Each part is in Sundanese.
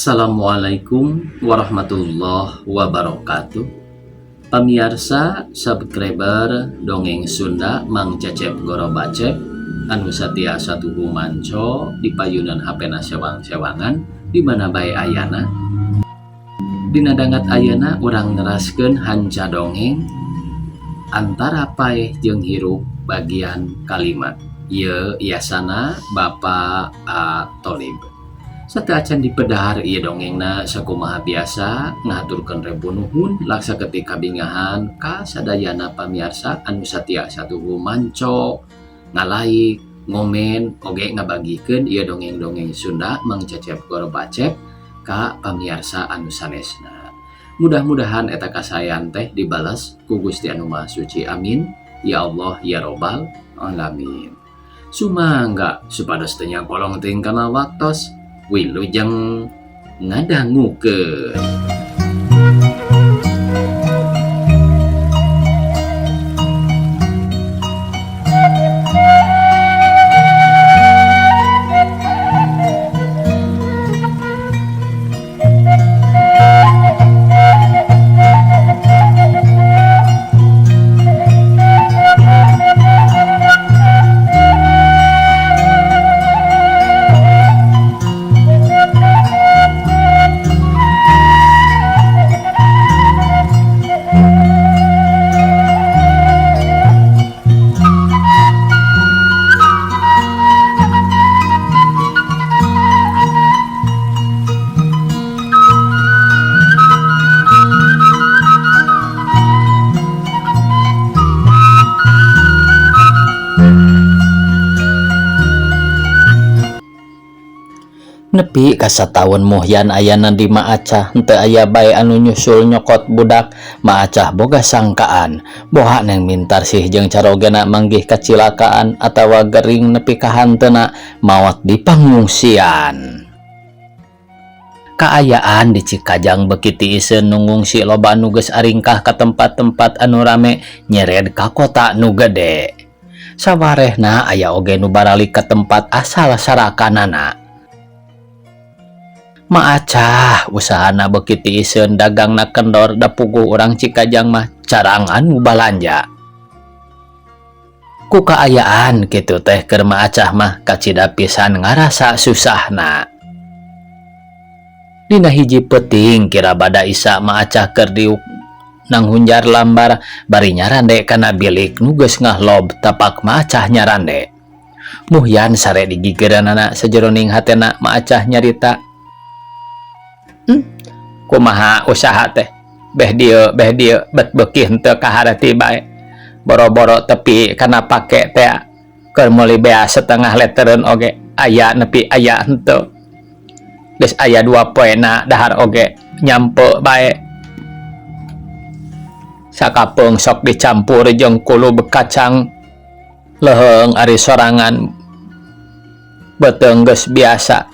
Assalamualaikum warahmatullahi wabarakatuh. Pamirsa, subscriber Dongeng Sunda Mang Cecep Goro Bacep anu satia satuhu manco di payunan HP sewang-sewangan di mana bae ayana. Dina dangat ayana urang neraskeun hanca dongeng antara paeh jeung hirup bagian kalimat. Ieu iasana Bapak A. Tholib. Sateuacan dipedahar ieu dongengna sakumaha biasa ngaturkeun rebu nuhun laksa ketika bingahan ka sadayana pamirsa anu satia satuhu manco ngalaik ngomen oge ngabagikeun ieu dongeng-dongeng Sunda Mang Cecep Goro Bacep ka pamirsa anu sanesna. Mudah-mudahan eta kasayan teh dibales ku Gusti Anu Maha Suci. Amin ya Allah ya Robbal alamin. Sumangga supados teu nya kolong teuing kana waktos wilujeng ngadangukeun. Nepi ka sataun muhyan ayana di Maacah henteu aya bae anu nyusul nyokot budak. Maacah boga sangkaan boha neng mintar sih jeung carogena manggih kacilakaan atawa gering nepi ka hanteuna maot di pangungsian. Kaayaan di Cikajang beuki tiiseun nunggung si loba anu geus aringkah ka tempat-tempat anu rame nyered ka kota nu gede. Sawarehna aya oge nu baralik ka tempat asal sarakanana. Maacah usahana beuki tiiseun dagangna kendor da puguh urang Cikajang mah carangan nu balanja. Ku kaayaan kitu teh keur Maacah mah kacida pisan ngarasa susahna. Dina hiji peuting kira bada isa Maacah keur diuk nang hunjar lambar bari nyarande kana bilik nu geus ngahlob tapak Maacah nyarande. Muhyan sare digigeranana sajeroning hatena Maacah nyarita. Kumaha usaha teh beh dieu bet beuki henteu kaharati bae boro-boro tepi kana pake teh keur meuli bea setengah letereun oge aya nepi aya henteu geus aya 2 poena dahar oge nyampe bae sakapeung sok dicampur jeung kulub kacang leheung ari sorangan beuteung geus biasa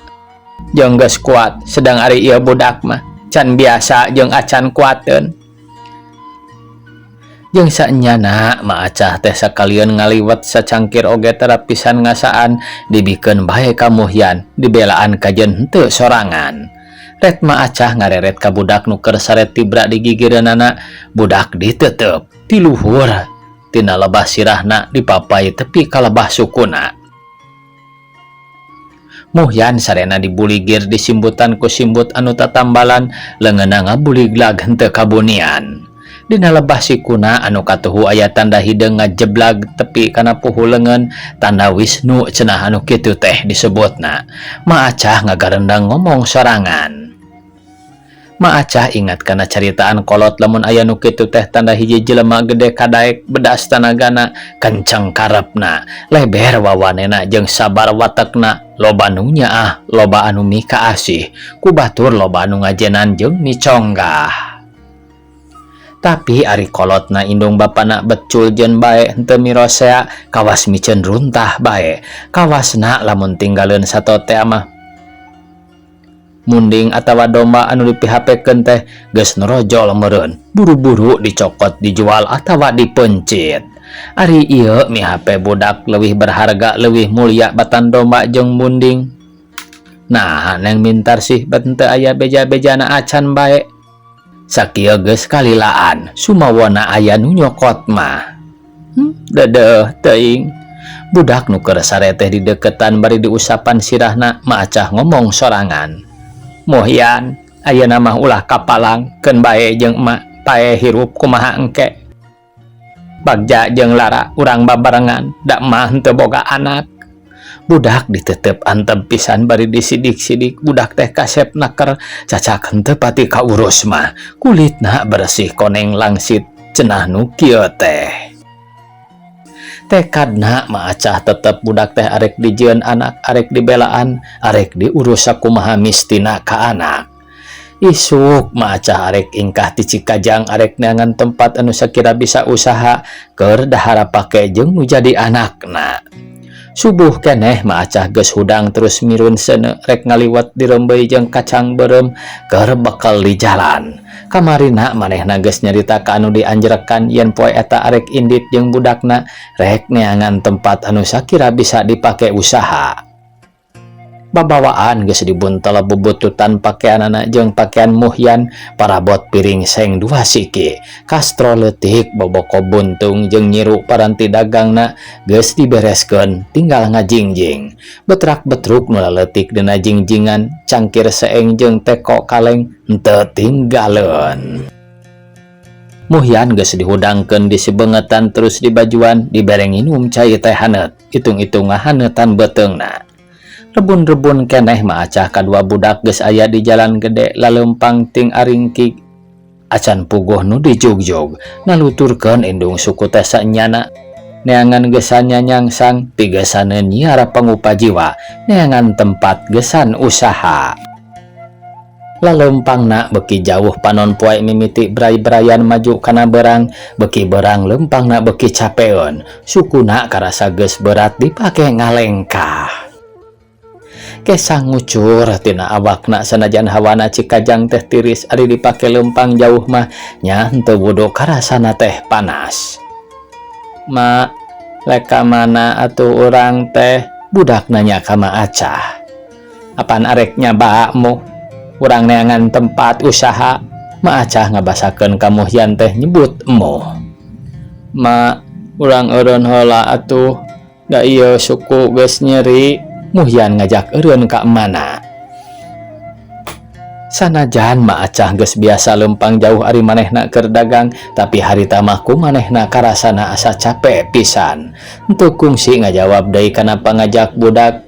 jeung geus kuat sedang ari ieu budak mah can biasa jeung acan kuateun. Jeung saenyana Maacah teh sakalian ngaliwat sacangkir oge terapisan ngasaan dibikeun bae ka muhyan dibelaan kajen henteu sorangan. Ret Maacah ngareret ka budak nu keur saret tibra di gigireunana, budak diteuteup ti luhur tina lebah sirahna dipapai tepi ka lebah sukuna. Muhyan sarena dibuligir disimbutan ku simbut anu tatambalan leungeunna ngabuliglag henteu kabunian. Dina lebah sikuna anu katuhu aya tanda hideung ngajeblag tepi kana puhu leungeun tanda Wisnu cenah anu kitu teh disebutna. Maacah ngagarendang ngomong sorangan. Maacah ingat kana caritaan kolot lamun aya nu kitu teh tanda hiji jelema gede kadaek bedas tanagana kenceng karepna leber wawanena jeung sabar watekna loba nu nyaah loba anu mika asih ku batur loba anu ngajenan jeung miconggah. Tapi ari kolotna indung bapana becul jeung bae henteu mirosea kawas miceun runtah bae kawasna lamun tinggaleun satote mah munding atawa domba anu dipihapekeun teh geus nerojol meureun buru-buru dicokot dijual atawa dipencit. Ari ieu mihape budak leuwih berharga leuwih mulia batan domba jeung munding Nah, neng mintar sih bente aya beja-bejana acan bae. Sakieu geus kalilaan, sumawana aya nu nyokot mah. Dedeuh teuing. Budak nu keur sare teh di deketan bari diusapan sirahna maacah ngomong sorangan. Muhyan, ayeuna mah ulah kapalang, keun bae jeung emak pae hirup kumaha engke. Bagja jeung Lara urang babarengan, da mah henteu boga anak. Budak ditetep antep pisan bari disidik-sidik budak teh kasep naker cacak henteu pati kaurus mah kulitna bersih koneng langsit cenah nu kieu teh. Tekadna maacah tetep budak teh arek dijieun anak, arek dibelaan, arek diurus sakumaha mistina ka anak. Isuk maacah arek ingkah ti Cikajang arek neangan tempat anu sakira bisa usaha keur dahara pake jeung nu jadi anakna. Subuh keneh maacah geus hudang terus mirun seuneu rek ngaliwat di Rembeuy jeung kacang beureum keur bekel di jalan. Kamarina manehna geus nyarita ka anu dianjrekan yen poe eta arek indit jeung budakna rek neangan tempat anu sakira bisa dipake usaha. Babawaan geus dibuntel bubututan pakaianana jeung pakaian Muhyan, parabot piring seng 2 siki, kastro leutik boboko buntung jeung nyiru paranti dagangna geus dibereskeun tinggal ngajingjing. Betrak-betruk nu leutik dina jingjingan, cangkir seeng jeung teko kaleng henteu tinggaleun. Muhyan geus dihudangkeun di sibeungetan terus di bajuan dibere nginum cai teh haneut, itung-itung ngahaneutan beteungna. Rebun-rebun keneh maacah kadua budak geus aya di jalan gede laleumpang ting aringkig. Acan puguh nu dijugjug naluturkeun indung suku teh saenyana. Neangan gesan nyanyangsang pigesaneun nyiar pangupa jiwa, neangan tempat gesan usaha. Laleumpangna beuki jauh panon poe mimiti bray-brayan maju kana beurang, beuki beurang leumpangna beuki capeun, sukuna karasa geus berat dipake ngalengkah. Kesang ngucur tina awakna sanajan hawana Cikajang teh tiris ari dipake leumpang jauh mah nya henteu wudu karasana teh panas. Ma, leka mana atuh urang teh? Budak nanya ka maacah. Apaan areknya baakmu? Urang neangan tempat usaha. Maacah ngabasakeun ka Muhyan teh nyebut emoh. Ma, urang eureun heula atuh. Da ieu suku geus nyeri. Muhyan ngajak eureun ka mana. Sanajan maacah geus biasa leumpang jauh ari manehna keur dagang, tapi harita mah ku manehna karasana asa capek pisan. Henteu kungsi ngajawab deui kana pangajak budak.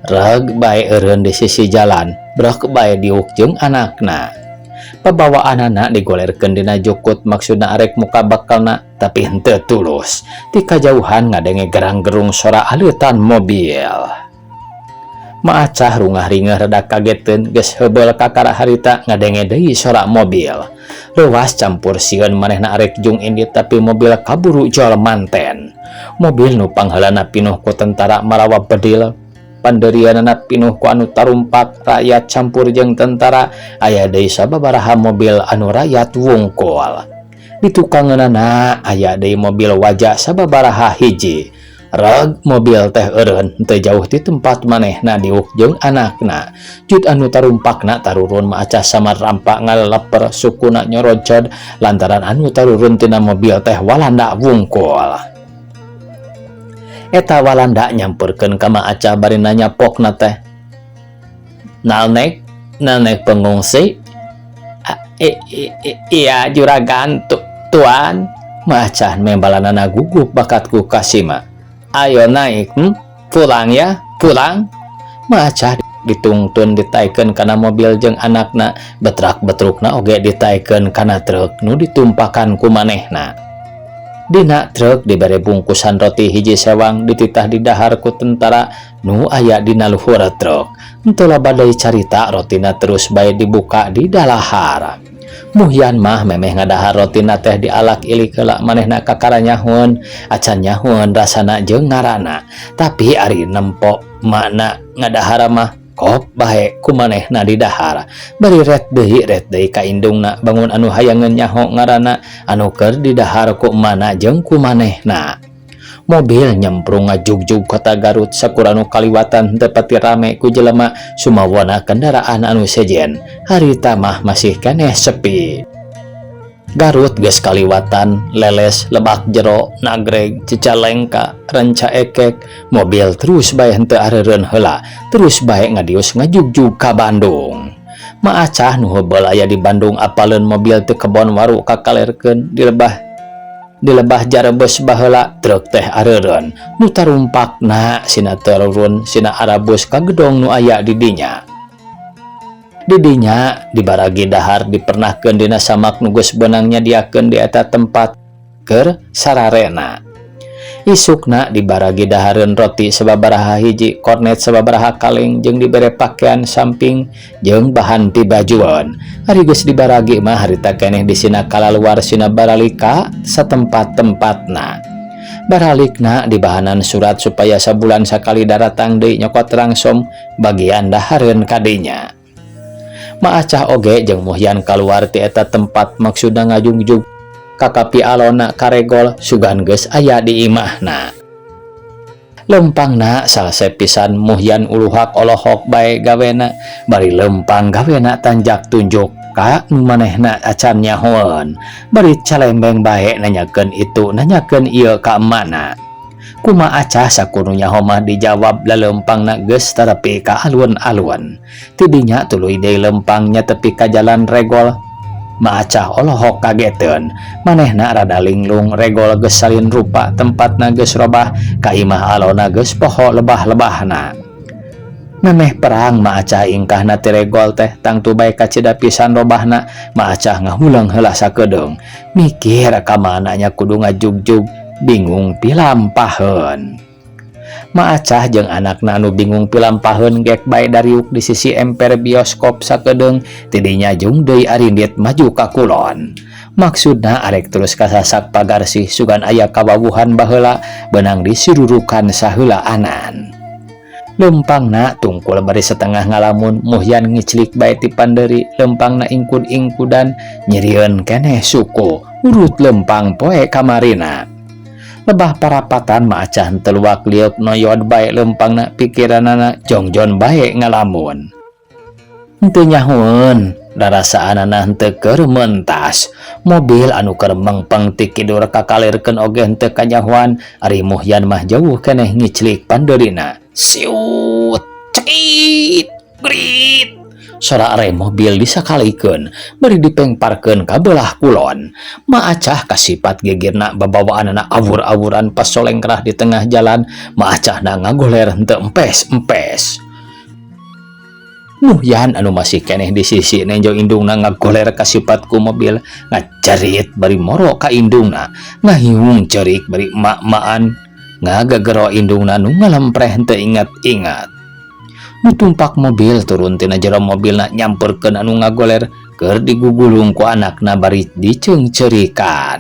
Reg bae eureun di sisi jalan, brek bae diuk jeung anakna. Pabawaanana digolerkeun dina jukut maksudna arek muka bakalna, tapi henteu tulus. Ti kajauhan ngadenge gerang-gerung sora aleutan mobil. Maacah rungah-ringah rada kageteun geus heubeul ka kara harita ngadenge deui sora mobil. Leuwas campur sieun manehna arek jung indit tapi mobil kaburu jol manten. Mobil nu pangheulana pinuh ku tentara marawa bedil, pandeurianana pinuh ku anu tarumpak rakyat campur jeung tentara, aya deui sababaraha mobil anu rakyat wungkul. Di tukangeunana aya deui mobil wajah sababaraha hiji. Reg mobil teh eureun teu jauh ti tempat manehna diuk jeung anakna. Jut anu tarumpakna tarurun maacah samar rampak ngaleper sukuna nyorocod lantaran anu tarurun tina mobil teh walanda wungkul. Eta walanda nyamperkeun ka maacah bari nanyapokna teh. Nalnek pengungsi? Iya juragan tuan. Maacah membalanana gugup bakatku kasima. Ayo naik, pulang ya, pulang. Maacah ditungtun ditaikeun kana mobil jeung anakna, betrak-betrukna oge ditaikeun kana truk nu ditumpakan ku manehna. Dina truk dibere bungkusan roti hiji sewang dititah di dahar ku tentara nu aya dina luhur truk. Henteu badai carita rotina terus bae dibuka di dalahar. Muhyan mah memeh ngadahar rotina teh dialak ilik heula manehna ka karanyahoun, acan nyahoun rasana jeung ngaranna. Tapi ari nempo makna ngadahar mah kop bae ku manehna didahar. Bari ret deui ka indungna bangun anu hayangeun nyaho ngaranna anu keur didahar ku mana jeung ku manehna. Mobil nyemprung ngajugjug kota Garut sakurang nu kaliwatan teu pati rame ku jelema sumawana kendaraan anu sejen. Harita mah masih keneh sepi. Garut geus kaliwatan, leles, Lebak Jero, Nagreg, Cicalengka, Ranca Ekek, mobil terus bae henteu areureun heula, terus bae ngadius ngajugjug ka Bandung. Maacah nu heubeul aya di Bandung apaleun mobil teu kebon waru kakalerkeun di lebah jarebes baheula truk teh areureun nu tarumpakna sina turun sina arabus ka gedong nu aya di dinya. Di dinya dibaragi dahar dipernahkeun dina samak nu geus beunang nyadiakeun di eta tempat keur sararena. Isukna dibaragi dahareun roti sababaraha hiji, kornet sababaraha kaleng jeung dibere pakaian samping jeung bahan pibajuan. Ari geus dibaragi mah harita keneh di sina kalaluar sina baralika satempat-tempatna. Baralikna dibahanan surat supaya sabulan sakali daratang deui nyokot rangsom bagian dahareun kadinya. Maacah oge jeung Muhyan kaluar ti eta tempat maksudna ngajungjug kakapi alona karegol sugan geus aya di imahna. Lempangna salse pisan Muhyan uluhak olohok bae gawena, bari lempang gawena tanjak tunjuk ka nu manehna acan nyahoeun, bari calembeng bae nanyakeun itu nanyakeun ieu ka emana. Kumaha acah sakunu nyaho mah dijawab lalempangna geus tarepi ka alun-alun. Tidinya tuluy deui lempangnya tepi ka jalan regol. Maacah olohok kageteun, manehna rada linglung regol geus salin rupa tempatna geus robah ka imah alona geus poho lebah-lebahna. Memeh perang maacah ingkahna ti regol teh tangtu bae kacida pisan robahna. Maacah ngahulang heula sakedeung, mikir ka mana nya kudu ngajugjug, bingung pilampaheun. Maacah jeung anakna anu bingung pilampaheun gek bae dariuk di sisi emper bioskop sakedeung, tidinya jeung deui arindit maju ka kulon. Maksudna arek terus kasasak pagarsih sugan aya kawawuhan baheula beunang disirurukan saheula anan. Lempangna tungkul bari setengah ngalamun, Muhyan ngiclik bae ti panderi, lempangna ingkud-ingkudan nyirieun keneh suku urut lempang poe kamarina. Lebah parapatan maacah henteu luak liuk noyod bae lempangna pikiranana jongjon bae ngalamun. Henteu nyahoeun, rarasaanana henteu keur mentas. Mobil anu keur mengpeng ti kidur kakalirkeun oge henteu kanyahoan, ari Muhyan mah jauh keneh ngiclik pandeurina. Siut, cekit, grit. Sora rem mobil disakalikeun, bari dipengparkeun ka beulah kulon. Maacah kasipat gegirna babawaanana awur-awuran pas solengkrah di tengah jalan. Maacahna ngagoler henteu empes-empes. Muhyan anu masih keneh di sisi nenjo indungna ngagoler kasipat ku mobil, ngacerit bari moro ka indungna, ngahiung cerik bari emak-emaan, ngagegero indungna nu ngalempreh henteu ingat-ingat. Nu tumpak mobil turun tina jero mobilna nyamperkeun anu ngagoler keur digugulung ku anakna bari diceungceurikan.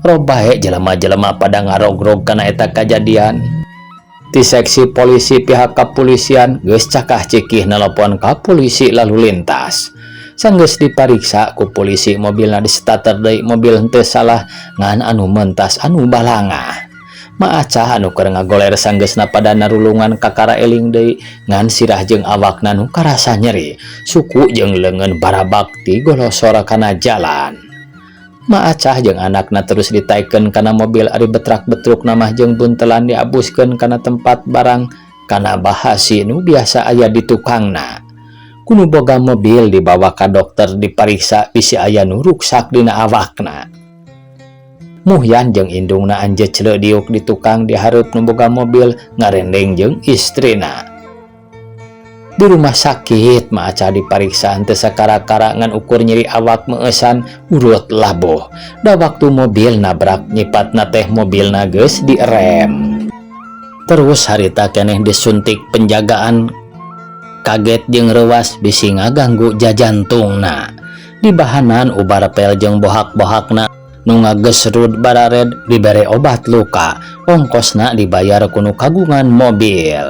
Robae jelema-jelema pada ngarogrog kana eta kajadian. Ti seksi polisi pihak kapolisian geus cakah cikih nelpon ka polisi lalu lintas. Sanggeus dipariksa ku polisi mobilna distarter deui, mobil henteu salah ngan anu mentas anu balangah. Maacah anu keur ngagoler sanggeusna pada narulungan kakara eling deui ngan sirah jeung awakna nu karasa nyeri, suku jeung leungeun barabak ti golosor kana jalan. Maacah jeung anakna terus ditaikeun kana mobil, ari betrak-betrukna mah jeung buntelan diabuskeun kana tempat barang kana bahasi nu biasa aya di tukangna. Kudu boga mobil dibawa ka dokter dipariksa bisi aya nu ruksak dina awakna. Muhyan jeung indungna anjeun celeudiuk di tukang dihareup nu boga mobil ngarendeng jeung istrina. Di rumah sakit maacah dipariksa henteu sakara-kara ngan ukur nyeri awak meuesan urut labuh. Da waktu mobil nabrak nyipatna teh mobilna geus direm. Terus harita keneh disuntik penjagaan, kaget jeung reuas bisi ngaganggu jajantungna. Di bahanan ubar pel jeung bohak-bohakna nu ngagesrud barared dibere obat luka, ongkosna dibayar kuno kagungan mobil.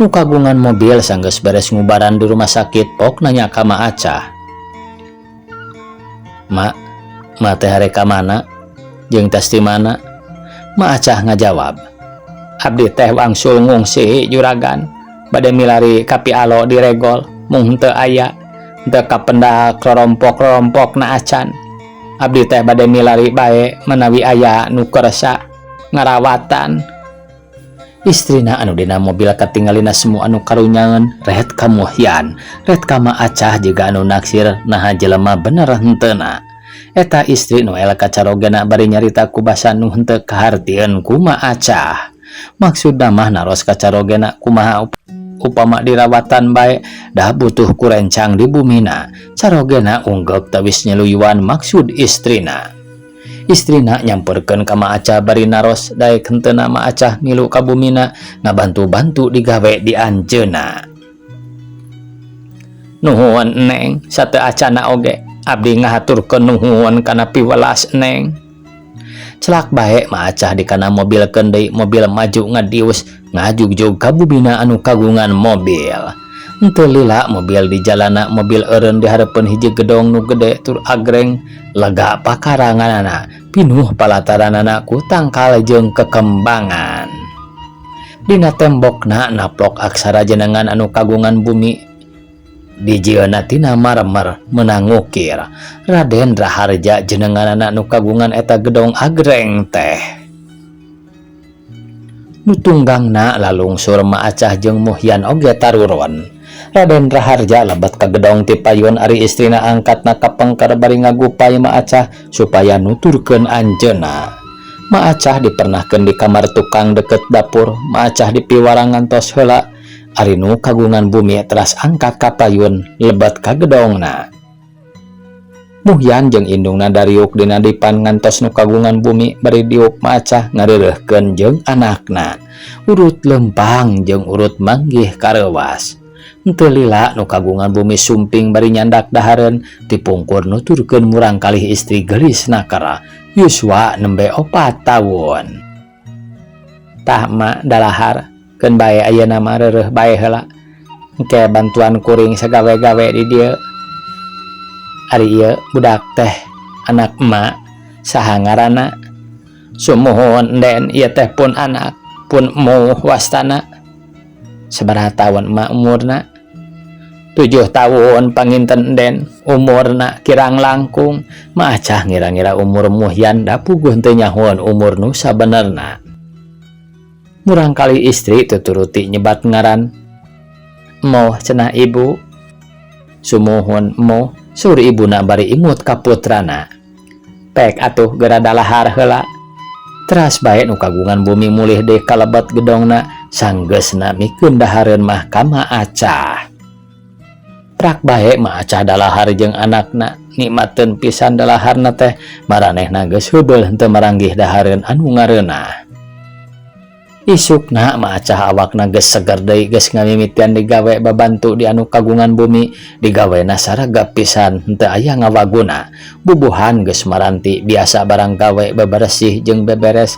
Nu kagungan mobil sanggeus beres ngubaran di rumah sakit pok nanya ka Maacah, "Ma teh hare ka mana? Jeung tes di mana?" Ma Acah ngajawab, abdi teh wangsul ngungsi juragan, bade milari kapi alo diregol, mung teu aya, teu kapendak kerompok na acan. Abdi teh bade milari bae menawi aya nu keresa ngarawatan. Istrina anu dina mobil katinggalina semua anu karunyangan ret ka Muhyan, ret ka Ma Acah juga anu naksir naha jelema bener henteuna. Eta istri nu elak kacarogena bari nyarita ku basa nu henteu kahartieun ku Ma Acah. Maksudna mah naros kacarogena kumaha upama dirawatan bae dah butuh kurencang di bumina. Carogena unggep tawis nyeluyuan maksud istrina. Istrina nyamperkeun ka Ma Acah bari naros daek henteuna Ma Acah milu ka bumina ngabantu-bantu digawe di anjeunna. Nuhun Neng, sateu acana oge abdi ngahaturkeun nuhun kana piwelas Neng. Celak bae Ma Acah dikana mobilkeun deui mobil maju ngadius ngajugjug ka bumina anu kagungan mobil. Henteu lila mobil di jalana mobil eureun di hareupeun hiji gedong nu gede tur agreng lega pakaranganana pinuh palataranana ku tangkal jeung kekembangan. Dina tembokna naplok aksara jenengan anu kagungan bumi. Dijieuna tina marmer meunang ngukir Raden Raharja jenenganana nu kagungan eta gedong agreng teh. Nu tunggangna lalungsur Ma Acah jeung Muhyan oge taruron. Raden Raharja lebat ka gedong ti payun ari istrina angkatna ka pengker bari ngagupay Ma Acah supaya nuturkeun anjeunna. Ma Acah dipernahkeun di kamar tukang deket dapur. Ma Acah dipiwarangan tos heula ari nu kagungan bumi teras angkat ka payun lebat ka gedongna. Muhyan jeung indungna dariuk dina dipan ngantos nu kagungan bumi bari diuk Ma Acah ngareureuhkeun jeung anakna. Urut lempang jeung urut manggih karewas. Henteu lila nu kagungan bumi sumping bari nyandak dahareun dipungkur nuturkeun murang kalih istri geulisna kara yuswa nembe 4 taun. Tah Ma dalahar keun bae ayeuna mah reureuh bae heula engke bantuan kuring sagawe-gawe di dieu. Ari ieu budak teh anak emak saha ngaranna? Sumuhun Den, ieu teh pun anak pun muh wastana. Sabaraha taun emak umurna? 7 tahun panginten Den, umurna kirang langkung. Ma Acah ngira-ngira umur Muhyan da puguh teu nyahoan umur nu sabenerna. Murang kali istri tuturuti nyebat ngaran. Moh cenah ibu. Sumuhun moh, sur ibuna bari imut ka putrana. Pek atuh geura dalahar heula. Teras bae nu kagungan bumi mulih deui kalebat gedongna sanggeusna mikeun dahareun mah ka Ma Acah. Prak bae Ma Acah dalahar jeung anakna nikmateun pisan dalaharna teh maranehna geus heubeul henteu maranggih dahareun anu ngareunah. Isukna Ma Acah awakna geus seger deui geus ngamimitian digawe babantu di anu kagungan bumi digawena saragap pisan henteu aya ngawaguna. Bubuhan geus maranti biasa barang gawe beberesih jeung beberes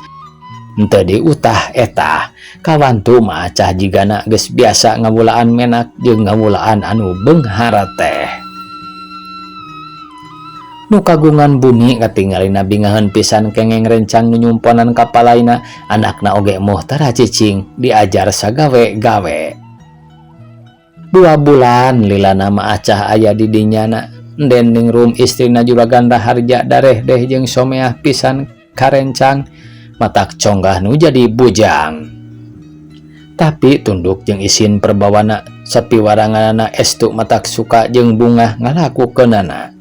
henteu diutah eta. Kawantu Ma Acah jigana geus biasa ngawulaan menak jeung ngawulaan anu beunghar teh. Nu kagungan bumi katinggalina bingaheun pisan kengeng rencang nu nyumponan kapalaina anakna oge moh tara cicing diajar sagawe-gawe. 2 bulan lilana Ma Acah aya di dinyana. Den ningrum istrina Juragan Raharja dareh deh jeung someah pisan karencang matak conggah nu jadi bujang. Tapi tunduk jeung isin perbawana sapiwaranganana estu matak suka jeung bungah ngalakukeunana.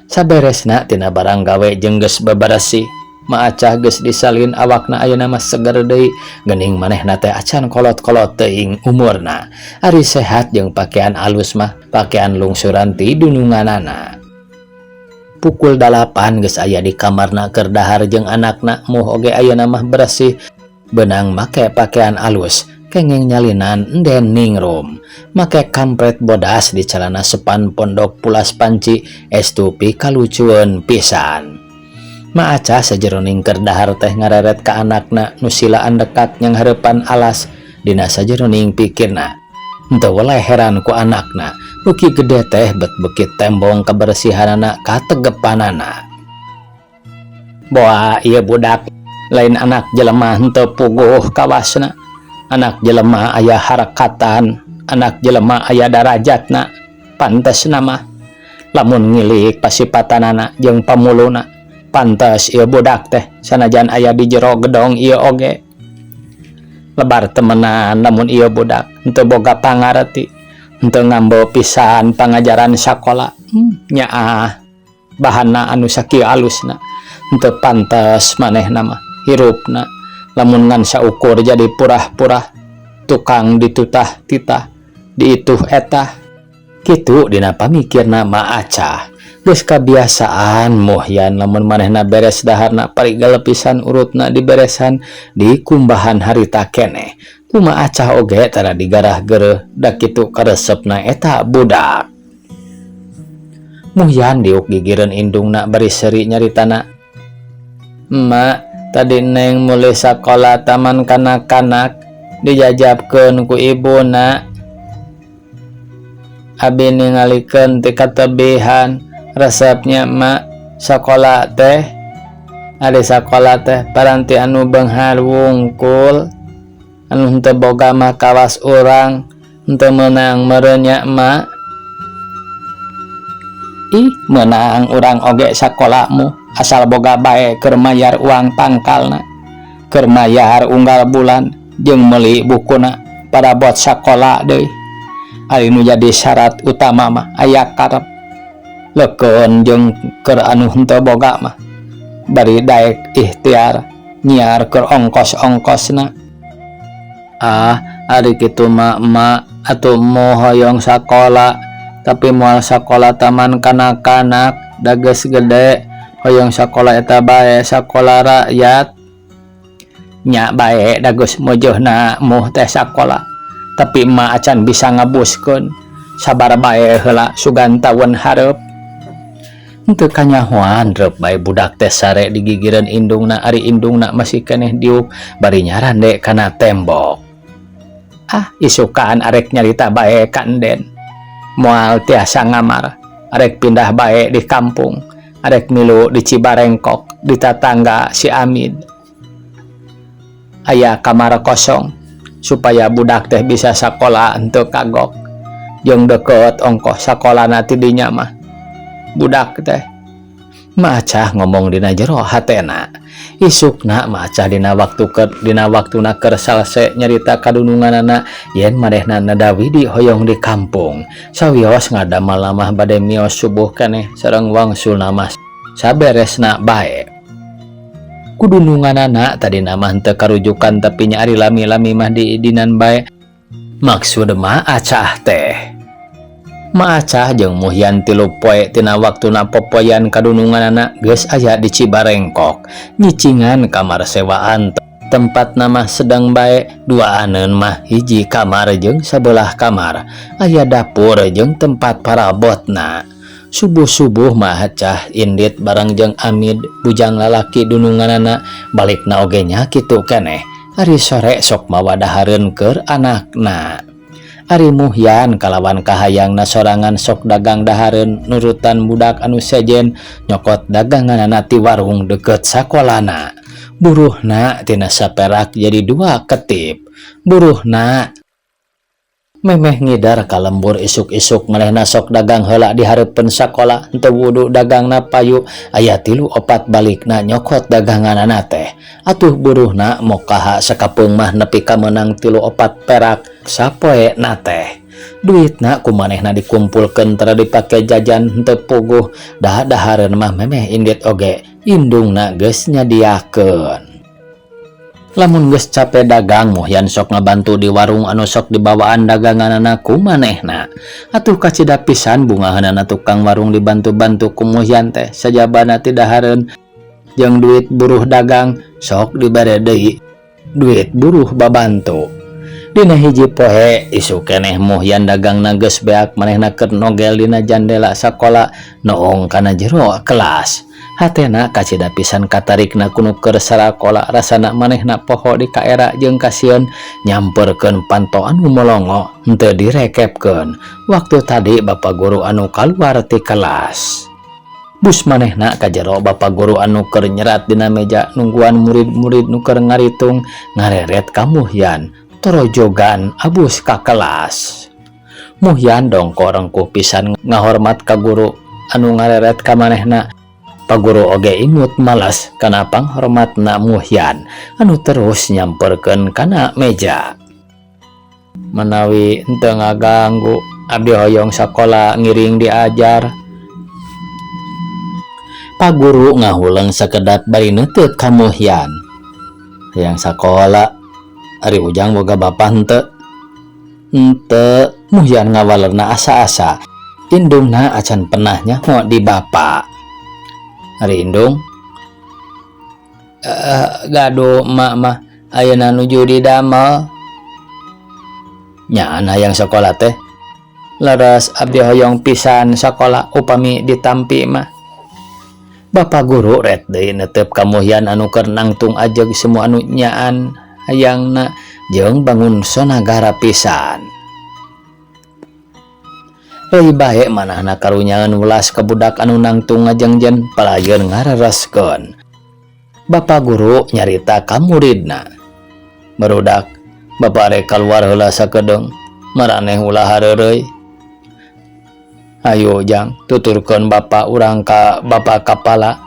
Saberesna tina barang gawe jeung geus beberesih, Ma Acah geus disalin awakna ayeuna mah seger deui geuning manehna teh acan kolot-kolot teuing umurna. Ari sehat jeung pakaian alus mah pakaian lungsuran ti dununganana. Pukul 8 geus aya di kamarna keur dahar jeung anakna moh oge ayeuna mah beresih beunang make pakaian alus kengeng nyalinan Den ningrum make kampret bodas di calana sepan pondok pulas panci estu pikalucueun pisan. Ma Acah sajeroning keur dahar teh ngareret ka anakna nu silaan dekat yang hareupan alas dina sajeroning pikirna. Henteu weleh heran ku anakna beuki gede teh bet beukit tembong kaberesihanana kategepanana. Boa ieu budak lain anak jelema henteu puguh kawasna, anak jelema aya harakatan, anak jelema aya darajatna, pantesna mah lamun ngilik pasipatanana jeung pamuluna pantes ieu budak teh sanajan aya di jero gedong ieu oge. Lebar temenan lamun ieu budak henteu boga pangarti, henteu ngambo pisan pangajaran sakola. Nyaah bahanna anu sakieu alusna henteu pantes manehna mah hirupna lamun ngan saukur jadi purah-purah tukang ditutah-titah diituh etah kitu dina pamikirna Ma Acah. Geus kabiasaan Muhyan lamun manehna beres daharna parigel pisan urutna diberesan di kumbahan harita keneh. Ku Ma Acah oge tara digarah geureuh da kitu karesepna eta budak. Muhyan diuk gigireun indungna bari seuri nyaritana. "Ma, tadi Neng mulai sakola taman kanak-kanak dijajabkeun ku ibuna. Abi ningalikeun ti katebihan resepnya Ma, sakola teh ari sakola teh paranti anu beunghar wungkul anu henteu boga mah kawas urang henteu meunang meureun nya Ma." "Ih, meunang urang oge sakolamu asal boga bae keur mayar uang pangkalna, keur mayar unggal bulan jeung meuli bukuna pada bot sakola deui. Ari nu jadi syarat utama mah aya karep. Lekeun jeung keur anu henteu boga mah bari daek ikhtiar nyiar keur ongkos-ongkosna." "Ah, ari kitu mah atuh moal hoyong sakola, tapi moal sakola taman kanak-kanak da geus gede, hoyong sakola eta bae sakola rakyat." "Nya bae da geus meujeunna muh teh sakola, tapi Ma acan bisa ngabuskeun sabar bae heula sugan taun hareup." Henteu kanyahoan reup bae budak teh sare digigireun indungna ari indungna masih keneh diuk bari nyarande kana tembok. "Ah, isukaan arek nyarita bae ka Enden. Moal tiasa ngamar, arek pindah bae di kampung, arek milu di Cibarengkok di tatangga si Amin. Aya kamar kosong supaya budak teh bisa sakola henteu kagok jeung deukeut ongkos sakolana ti dinya mah. Budak teh." Ma Acah ngomong dina jero hatena. Isukna Ma Acah dina waktuna keur salse nyarita kadununganana yen manehna nadawi di hoyong di kampung sawios ngadamel mah bade mios subuh keneh sareng wangsulna mah saberesna bae. Kudununganana tadi nama henteu karujukan tapi nya ari lami-lami mah diidinan bae. Maksud Ma Acah teh Ma Acah jeung Muhyan 3 poe tina waktuna popoyan kadununganana geus aya di Cibarengkok nyicingan kamar sewaan tempat nama sedang bae. Duaaneun mah hiji kamar jeung sabelah kamar aya dapur jeung tempat parabotna. Subuh-subuh Ma Acah indit bareng jeung Amid bujang lalaki dununganana balikna oge nya kitu keneh. Ari sore sok mawa dahareun keur anakna. Ari Muhyan kalawan kahayangna sorangan sok dagang dahareun nurutan budak anu sejen nyokot daganganna ti warung deket sakolana. Buruhna tina saperak jadi 2 ketip. Buruhna memeh ngidar ka lembur isuk-isuk manehna sok dagang heula di hareupeun sakola henteu wudu dagangna payu aya 3-4 balikna nyokot daganganna teh. Atuh buruhna mokaha sakapeung mah nepi ka meunang 3-4 perak sapoe na teh. Duitna kumanehna dikumpulkeun tara dipake jajan henteu puguh dahareun mah memeh indit oge indungna geus nyadiakeun. Lamun geus capek dagang Muhyan sok ngabantu di warung anu sok dibawaan daganganna ku manehna. Atuh kacida pisan bungahanan tukang warung dibantu-bantu ku Muhyan teh sajabana ti dahareun jeung duit buruh dagang sok dibere deui duit buruh babantu. Dina hiji poe isu keneh Muhyan dagangna geus beak manehna keur nogel dina jandela sakola noong kana jero kelas. Hatena kacida pisan katarikna kuno keur sarakola rasana manehna poho di kaera jeung kasieun nyamperkeun panto anu molongo henteu direkepkeun waktu tadi bapak guru anu kaluar ti kelas. bus manehna ka jero Bapak guru anu keur nyerat dina meja nungguan murid-murid nu keur ngaritung ngareret ka Muhyan torojogan abus ka kelas. Muhyan dongko rengkuh pisan ngahormat ka guru anu ngareret ka manehna. Pak guru oge imut malas kana panghormatna Muhyan anu terus nyamperkeun kana meja. Menawi henteu ngaganggu, abdi hoyong sakola ngiring diajar. Pak guru ngahuleng sakedat bari neuteut ka Muhyan. Hayang sakola, ari ujang boga bapa henteu? Henteu, Muhyan ngawalerna asa-asa. Indungna acan pernah nyaho di bapa. Ari indung, gaduh emak mah ayeuna nuju di damel. Nyaan hayang sakola teh. Leres abdi hoyong pisan sakola upami ditampi mah. Bapak guru ret deui netep ka Muhyan anu keur nangtung ajeg semua anu nyaan hayangna jeung bangun sonagara pisan. Leuwih bae manahna karunyangan ulas ka budak anu nangtung ngajengjen palayeun ngarereskeun. Bapak guru nyarita ka muridna. Barudak, Bapak rek kaluar heula sakedeung, maraneh ulah hareureuy. Ayo jang, tuturkeun Bapak urang ka Bapak kapala.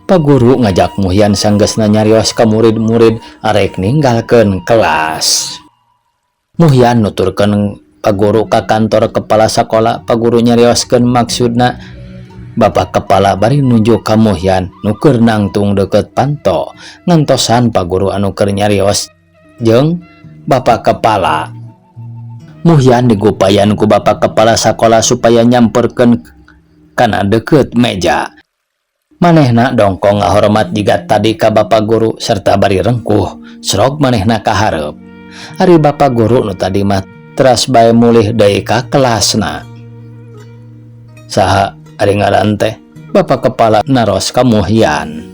Pak guru ngajak Muhyan sanggeusna nyarios ka murid-murid arek ninggalkeun kelas. Muhyan nuturkeun Pak guru ka kantor kepala sakola. Pak guru nyarioskeun maksudna. Bapak kepala bari nunjuk ka Muhyan nu keur nangtung deukeut panto ngantosan Pak guru anu keur nyarios jeung Bapak kepala. Muhyan digupayan ku Bapak kepala sakola supaya nyamperkeun kana deukeut meja. Manehna dongkong ngahormat jiga tadi ka Bapak guru serta bari rengkuh srog manehna ka hareup. Ari Bapak guru nu tadi mah teras bae mulih deui ka kelasna. Saha ari ngaran teh? Bapak kepala naros ka Muhyan.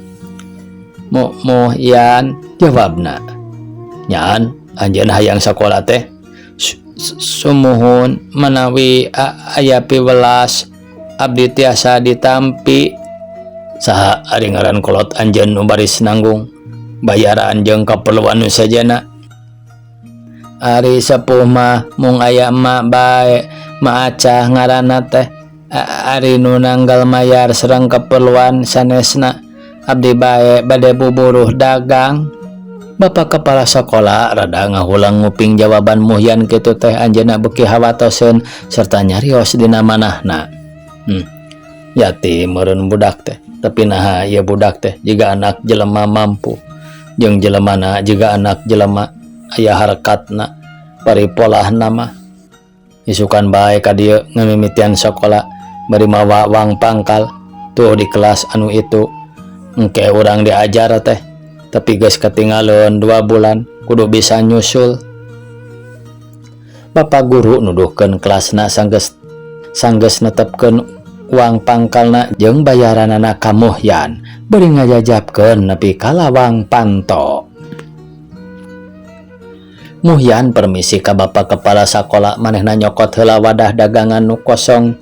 Muhyan, jawabna. Nyaan, anjeun hayang sakola teh? Sumuhun manawi aya piwelas abdi tiasa ditampi. Saha ari ngaran kolot anjeun nu baris nanggung bayaran jeung kaperluan nu sajana? Ari sepuh mah mung aya emak bae, maacah ngaranna teh. Ari nu nanggal mayar sareng keperluan sanesna abdi bae bade buburuh dagang. Bapak kepala sekolah rada ngahulang nguping jawaban Muhyan kitu teh anjeunna beuki hawatoseun serta nyarios dina manahna. Yatim meureun budak teh, tapi naha ieu budak teh jiga anak jelema mampu jeung jelemana jiga anak jelema aya harkatna paripolahna mah. Isukan bae ka dieu ngamimitian sekolah bari mawa wang pangkal tuh di kelas anu itu engke urang diajar teh tapi geus ketinggalan 2 bulan kudu bisa nyusul. Bapak guru nuduhkeun kelasna sanggeus netepkeun uang pangkalna jeung bayaranna ka Muhyan bari ngajajabkeun nepi ka lawang panto. Muhyan permisi ka Bapak kepala sakola manehna nyokot heula wadah dagangan nu kosong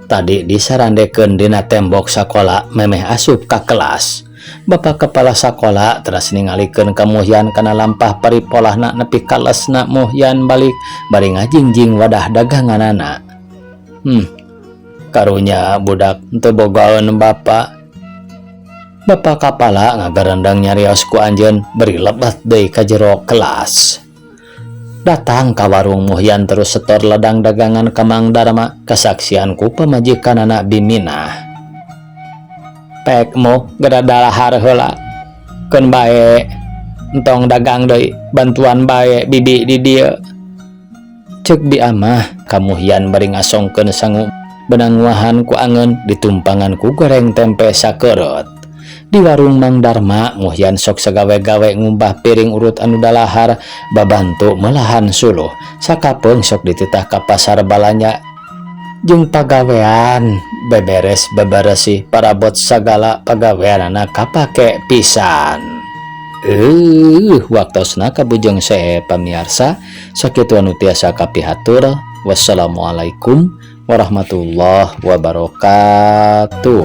tadi disarandekeun dina tembok sakola memeh asup ka kelas. Bapak kepala sakola teras ningalikeun ka Muhyan kana lampah paripolahna nepi ka lesna Muhyan balik bari ngajingjing wadah daganganana. Karunya budak teu bogaeun Bapak. Bapak kapala ngagarendang nyarios ku anjeun beri lebat deui ka jero kelas. Datang ka warung Muhyan terus setor ledang dagangan ka Mang Darma kasaksian ku pamajikanana Biminah. Pek mo gadadalahar heula keun bae entong dagang deui bantuan bae bibi di dieu. Ceuk bi amah ka Muhyan bari ngasongkeun sangu benangwahan ku angeun ditumpangan ku goreng tempe sakeureut. Di warung Mang Darma, Muhyan sok sagawe-gawe ngumbah piring urut anu dalahar, babantu melahan suluh, sakapeung sok dititah ka pasar balanya, jeung pagawean beberes beberesih parabot sagala pagaweanana kapake pisan. Waktosna kabujeng sae pamiarsa, sakitu anu tiasa kapihatur. Wassalamualaikum warahmatullahi wabarakatuh.